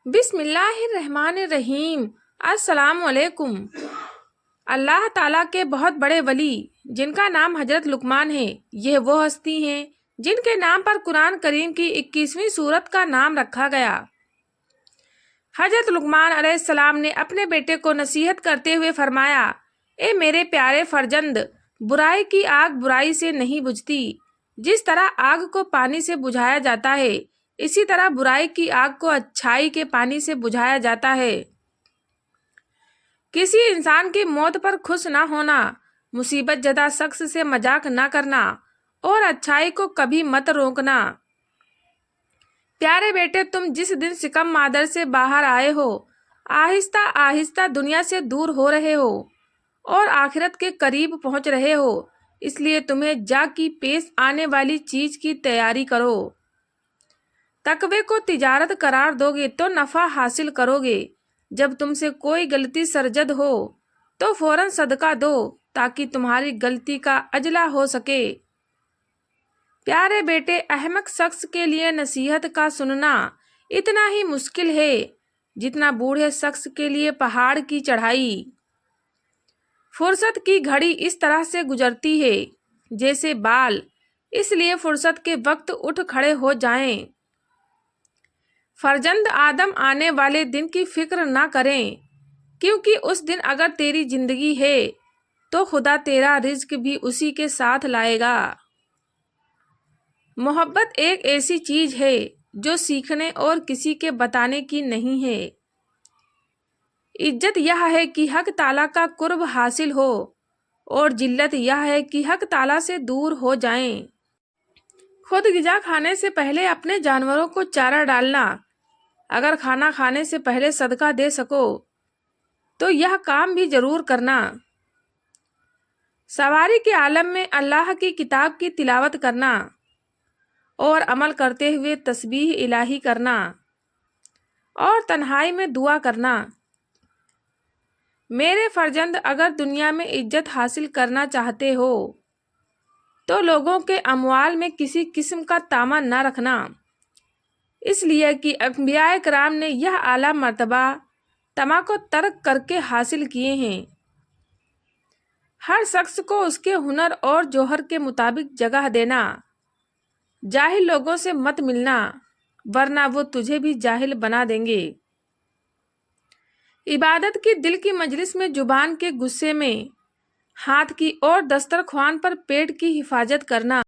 بسم اللہ الرحمن الرحیم۔ السلام علیکم۔ اللہ تعالیٰ کے بہت بڑے ولی جن کا نام حضرت لقمان ہے، یہ وہ ہستی ہیں جن کے نام پر قرآن کریم کی 21ویں سورت کا نام رکھا گیا۔ حضرت لقمان علیہ السلام نے اپنے بیٹے کو نصیحت کرتے ہوئے فرمایا، اے میرے پیارے فرزند، برائی کی آگ برائی سے نہیں بجھتی۔ جس طرح آگ کو پانی سے بجھایا جاتا ہے، اسی طرح برائی کی آگ کو اچھائی کے پانی سے بجھایا جاتا ہے۔ کسی انسان کی موت پر خوش نہ ہونا، مصیبت زدہ شخص سے مذاق نہ کرنا اور اچھائی کو کبھی مت روکنا۔ پیارے بیٹے، تم جس دن شکم مادر سے باہر آئے ہو، آہستہ آہستہ دنیا سے دور ہو رہے ہو اور آخرت کے قریب پہنچ رہے ہو، اس لیے تمہیں جا کی پیش آنے والی چیز کی تیاری کرو۔ تقوی کو تجارت قرار دو گے تو نفع حاصل کرو گے۔ جب تم سے کوئی غلطی سرزد ہو تو فوراً صدقہ دو تاکہ تمہاری غلطی کا اجلا ہو سکے۔ پیارے بیٹے، احمق شخص کے لیے نصیحت کا سننا اتنا ہی مشکل ہے جتنا بوڑھے شخص کے لیے پہاڑ کی چڑھائی۔ فرصت کی گھڑی اس طرح سے گزرتی ہے جیسے بال، اس لیے فرصت کے وقت اٹھ کھڑے ہو جائیں۔ فرزند آدم آنے والے دن کی فکر نہ کریں، کیونکہ اس دن اگر تیری زندگی ہے تو خدا تیرا رزق بھی اسی کے ساتھ لائے گا۔ محبت ایک ایسی چیز ہے جو سیکھنے اور کسی کے بتانے کی نہیں ہے۔ عزت یہ ہے کہ حق تعالیٰ کا قرب حاصل ہو اور ذلت یہ ہے کہ حق تعالیٰ سے دور ہو جائیں۔ خود غذا کھانے سے پہلے اپنے جانوروں کو چارہ ڈالنا، اگر کھانا کھانے سے پہلے صدقہ دے سکو تو یہ کام بھی ضرور کرنا۔ سواری کے عالم میں اللہ کی کتاب کی تلاوت کرنا اور عمل کرتے ہوئے تسبیح الہی کرنا اور تنہائی میں دعا کرنا۔ میرے فرزند، اگر دنیا میں عزت حاصل کرنا چاہتے ہو تو لوگوں کے اموال میں کسی قسم کا طامع نہ رکھنا، اس لیے کہ انبیاء کرام نے یہ اعلیٰ مرتبہ طمع کو ترک کر کے حاصل کیے ہیں۔ ہر شخص کو اس کے ہنر اور جوہر کے مطابق جگہ دینا۔ جاہل لوگوں سے مت ملنا ورنہ وہ تجھے بھی جاہل بنا دیں گے۔ عبادت کی دل کی مجلس میں زبان کے غصے میں، ہاتھ کی اور دسترخوان پر پیٹ کی حفاظت کرنا۔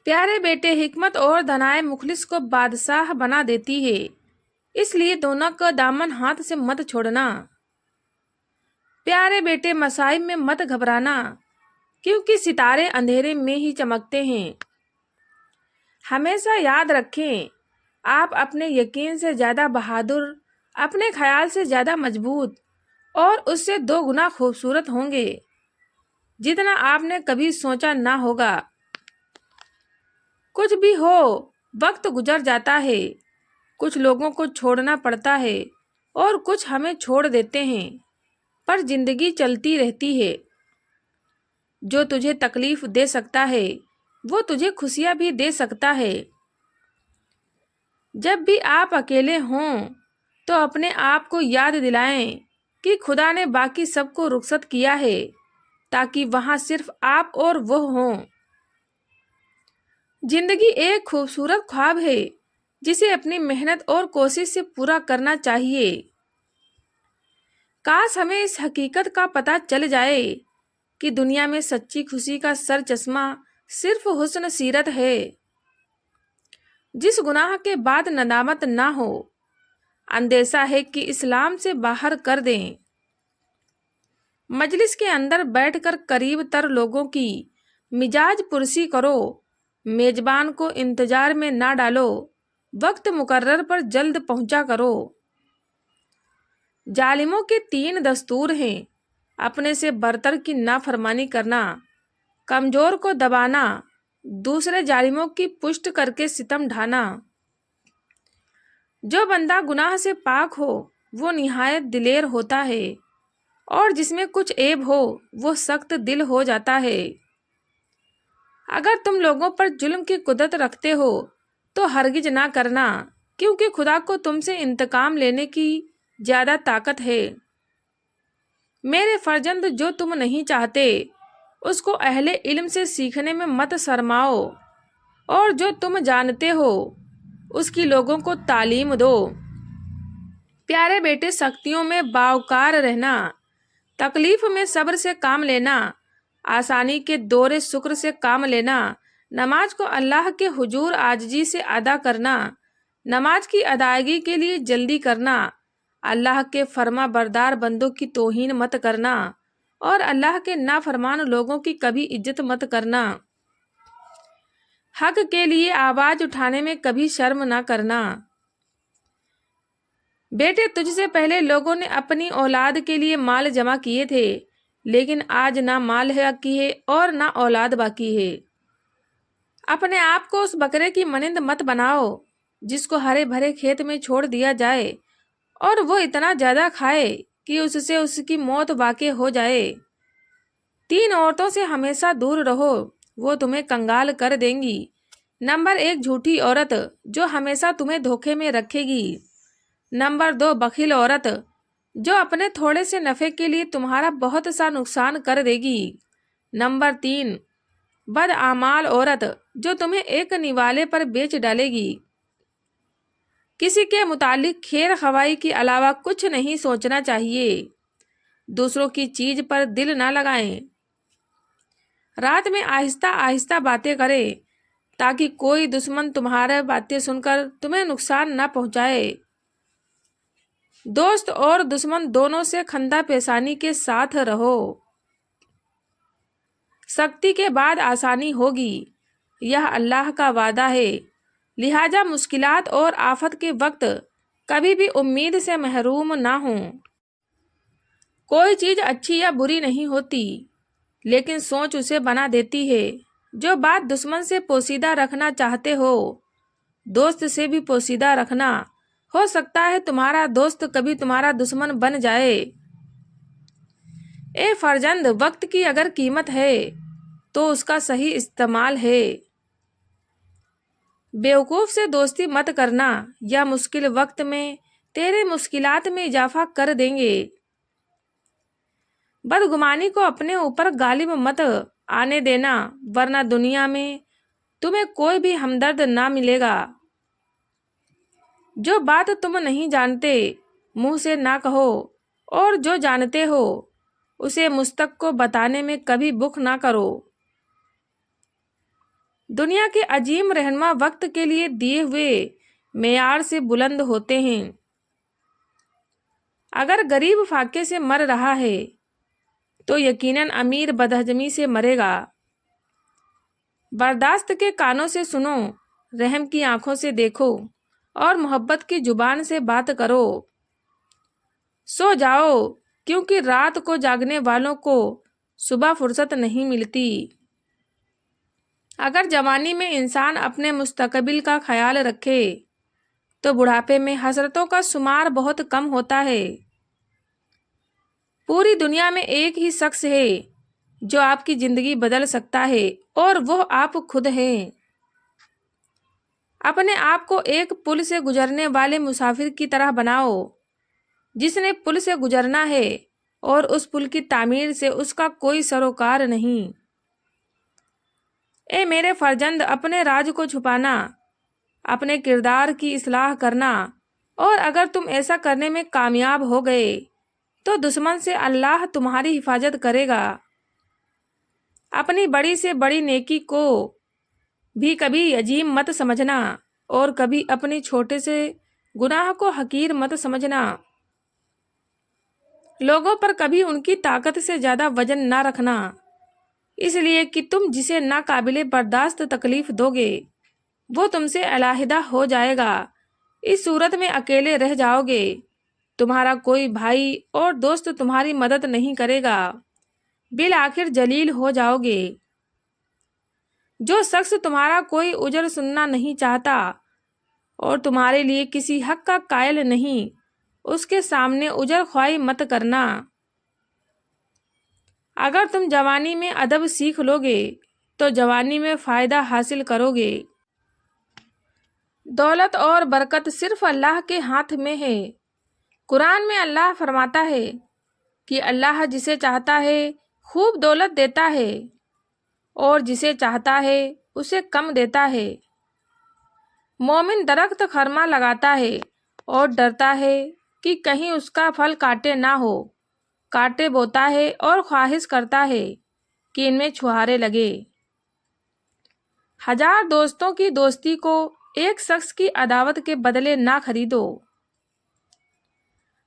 پیارے بیٹے، حکمت اور دانائی مخلص کو بادشاہ بنا دیتی ہے، اس لیے دونوں کا دامن ہاتھ سے مت چھوڑنا۔ پیارے بیٹے، مصائب میں مت گھبرانا کیونکہ ستارے اندھیرے میں ہی چمکتے ہیں۔ ہمیشہ یاد رکھیں، آپ اپنے یقین سے زیادہ بہادر، اپنے خیال سے زیادہ مضبوط اور اس سے 2 گنا خوبصورت ہوں گے جتنا آپ نے کبھی سوچا نہ ہوگا۔ کچھ بھی ہو، وقت گزر جاتا ہے، کچھ لوگوں کو چھوڑنا پڑتا ہے اور کچھ ہمیں چھوڑ دیتے ہیں، پر زندگی چلتی رہتی ہے۔ جو تجھے تکلیف دے سکتا ہے وہ تجھے خوشیاں بھی دے سکتا ہے۔ جب بھی آپ اکیلے ہوں تو اپنے آپ کو یاد دلائیں کہ خدا نے باقی سب کو رخصت کیا ہے تاکہ وہاں صرف آپ اور وہ ہوں۔ زندگی ایک خوبصورت خواب ہے جسے اپنی محنت اور کوشش سے پورا کرنا چاہیے۔ کاش ہمیں اس حقیقت کا پتہ چل جائے کہ دنیا میں سچی خوشی کا سر چشمہ صرف حسن سیرت ہے، جس گناہ کے بعد ندامت نہ ہو۔ اندیشہ ہے کہ اسلام سے باہر کر دیں۔ مجلس کے اندر بیٹھ کر قریب تر لوگوں کی مزاج پرسی کرو، میزبان کو انتظار میں نہ ڈالو، وقت مقرر پر جلد پہنچا کرو۔ ظالموں کے 3 دستور ہیں: اپنے سے برتر کی نافرمانی کرنا، کمزور کو دبانا، دوسرے ظالموں کی پشت کر کے ستم ڈھانا۔ جو بندہ گناہ سے پاک ہو وہ نہایت دلیر ہوتا ہے اور جس میں کچھ عیب ہو وہ سخت دل ہو جاتا ہے۔ اگر تم لوگوں پر ظلم کی قدرت رکھتے ہو تو ہرگز نہ کرنا، کیونکہ خدا کو تم سے انتقام لینے کی زیادہ طاقت ہے۔ میرے فرزند، جو تم نہیں چاہتے اس کو اہل علم سے سیکھنے میں مت شرماؤ، اور جو تم جانتے ہو اس کی لوگوں کو تعلیم دو۔ پیارے بیٹے، سختیوں میں باوقار رہنا، تکلیف میں صبر سے کام لینا، آسانی کے دور شکر سے کام لینا، نماز کو اللہ کے حضور عاجزی سے ادا کرنا، نماز کی ادائیگی کے لیے جلدی کرنا، اللہ کے فرما بردار بندوں کی توہین مت کرنا، اور اللہ کے نافرمان لوگوں کی کبھی عزت مت کرنا، حق کے لیے آواز اٹھانے میں کبھی شرم نہ کرنا۔ بیٹے، تجھ سے پہلے لوگوں نے اپنی اولاد کے لیے مال جمع کیے تھے، لیکن آج نہ مال باقی ہے اور نہ اولاد باقی ہے۔ اپنے آپ کو اس بکرے کی مانند مت بناؤ جس کو ہرے بھرے کھیت میں چھوڑ دیا جائے اور وہ اتنا زیادہ کھائے کہ اس سے اس کی موت واقع ہو جائے۔ 3 عورتوں سے ہمیشہ دور رہو، وہ تمہیں کنگال کر دیں گی۔ نمبر 1، جھوٹی عورت جو ہمیشہ تمہیں دھوکے میں رکھے گی۔ نمبر 2، بخیل عورت جو اپنے تھوڑے سے نفع کے لیے تمہارا بہت سا نقصان کر دے گی۔ نمبر 3، بدعمال عورت جو تمہیں ایک نوالے پر بیچ ڈالے گی۔ کسی کے متعلق خیر خواہی کے علاوہ کچھ نہیں سوچنا چاہیے۔ دوسروں کی چیز پر دل نہ لگائیں۔ رات میں آہستہ آہستہ باتیں کریں تاکہ کوئی دشمن تمہارے باتیں سن کر تمہیں نقصان نہ پہنچائے۔ دوست اور دشمن دونوں سے خندہ پیشانی کے ساتھ رہو۔ سختی کے بعد آسانی ہوگی، یہ اللہ کا وعدہ ہے، لہٰذا مشکلات اور آفت کے وقت کبھی بھی امید سے محروم نہ ہوں۔ کوئی چیز اچھی یا بری نہیں ہوتی، لیکن سوچ اسے بنا دیتی ہے۔ جو بات دشمن سے پوشیدہ رکھنا چاہتے ہو، دوست سے بھی پوشیدہ رکھنا۔ ہو سکتا ہے تمہارا دوست کبھی تمہارا دشمن بن جائے۔ اے فرزند، وقت کی اگر قیمت ہے تو اس کا صحیح استعمال ہے۔ بیوقوف سے دوستی مت کرنا، یا مشکل وقت میں تیرے مشکلات میں اضافہ کر دیں گے۔ بدگمانی کو اپنے اوپر غالب مت آنے دینا، ورنہ دنیا میں تمہیں کوئی بھی ہمدرد نہ ملے گا۔ جو بات تم نہیں جانتے منہ سے نہ کہو، اور جو جانتے ہو اسے مجھ تک کو بتانے میں کبھی بخل نہ کرو۔ دنیا کے عظیم رہنما وقت کے لیے دیے ہوئے معیار سے بلند ہوتے ہیں۔ اگر غریب فاقے سے مر رہا ہے تو یقیناً امیر بدہضمی سے مرے گا۔ برداشت کے کانوں سے سنو، رحم کی آنکھوں سے دیکھو، اور محبت کی زبان سے بات کرو۔ سو جاؤ، کیونکہ رات کو جاگنے والوں کو صبح فرصت نہیں ملتی۔ اگر جوانی میں انسان اپنے مستقبل کا خیال رکھے تو بڑھاپے میں حسرتوں کا شمار بہت کم ہوتا ہے۔ پوری دنیا میں ایک ہی شخص ہے جو آپ کی زندگی بدل سکتا ہے، اور وہ آپ خود ہیں۔ اپنے آپ کو ایک پل سے گزرنے والے مسافر کی طرح بناؤ جس نے پل سے گزرنا ہے، اور اس پل کی تعمیر سے اس کا کوئی سروکار نہیں۔ اے میرے فرزند، اپنے راز کو چھپانا، اپنے کردار کی اصلاح کرنا، اور اگر تم ایسا کرنے میں کامیاب ہو گئے تو دشمن سے اللہ تمہاری حفاظت کرے گا۔ اپنی بڑی سے بڑی نیکی کو بھی کبھی عظیم مت سمجھنا، اور کبھی اپنی چھوٹے سے گناہ کو حقیر مت سمجھنا۔ لوگوں پر کبھی ان کی طاقت سے زیادہ وزن نہ رکھنا، اس لیے کہ تم جسے ناقابل برداشت تکلیف دو گے وہ تم سے علیحدہ ہو جائے گا۔ اس صورت میں اکیلے رہ جاؤ گے، تمہارا کوئی بھائی اور دوست تمہاری مدد نہیں کرے گا، بالآخر ذلیل ہو جاؤ گے۔ جو شخص تمہارا کوئی اجر سننا نہیں چاہتا اور تمہارے لیے کسی حق کا قائل نہیں، اس کے سامنے اجر خواہی مت کرنا۔ اگر تم جوانی میں ادب سیکھ لو گے تو جوانی میں فائدہ حاصل کرو گے۔ دولت اور برکت صرف اللہ کے ہاتھ میں ہے۔ قرآن میں اللہ فرماتا ہے کہ اللہ جسے چاہتا ہے خوب دولت دیتا ہے اور جسے چاہتا ہے اسے کم دیتا ہے۔ مومن درخت خرما لگاتا ہے اور ڈرتا ہے کہ کہیں اس کا پھل کانٹے نہ ہو، کانٹے بوتا ہے اور خواہش کرتا ہے کہ ان میں چھہارے لگے۔ 1000 دوستوں کی دوستی کو ایک شخص کی عداوت کے بدلے نہ خریدو۔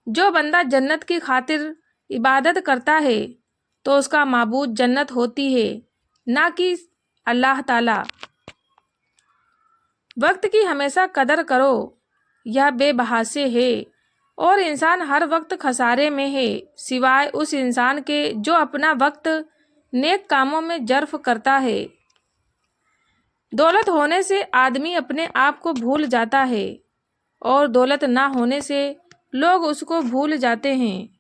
جو بندہ جنت کی خاطر عبادت کرتا ہے تو اس کا معبود جنت ہوتی ہے، نہ کہ اللہ تعالی۔ وقت کی ہمیشہ قدر کرو، یہ بے بہا سے ہے اور انسان ہر وقت خسارے میں ہے سوائے اس انسان کے جو اپنا وقت نیک کاموں میں صرف کرتا ہے۔ دولت ہونے سے آدمی اپنے آپ کو بھول جاتا ہے اور دولت نہ ہونے سے لوگ اس کو بھول جاتے ہیں۔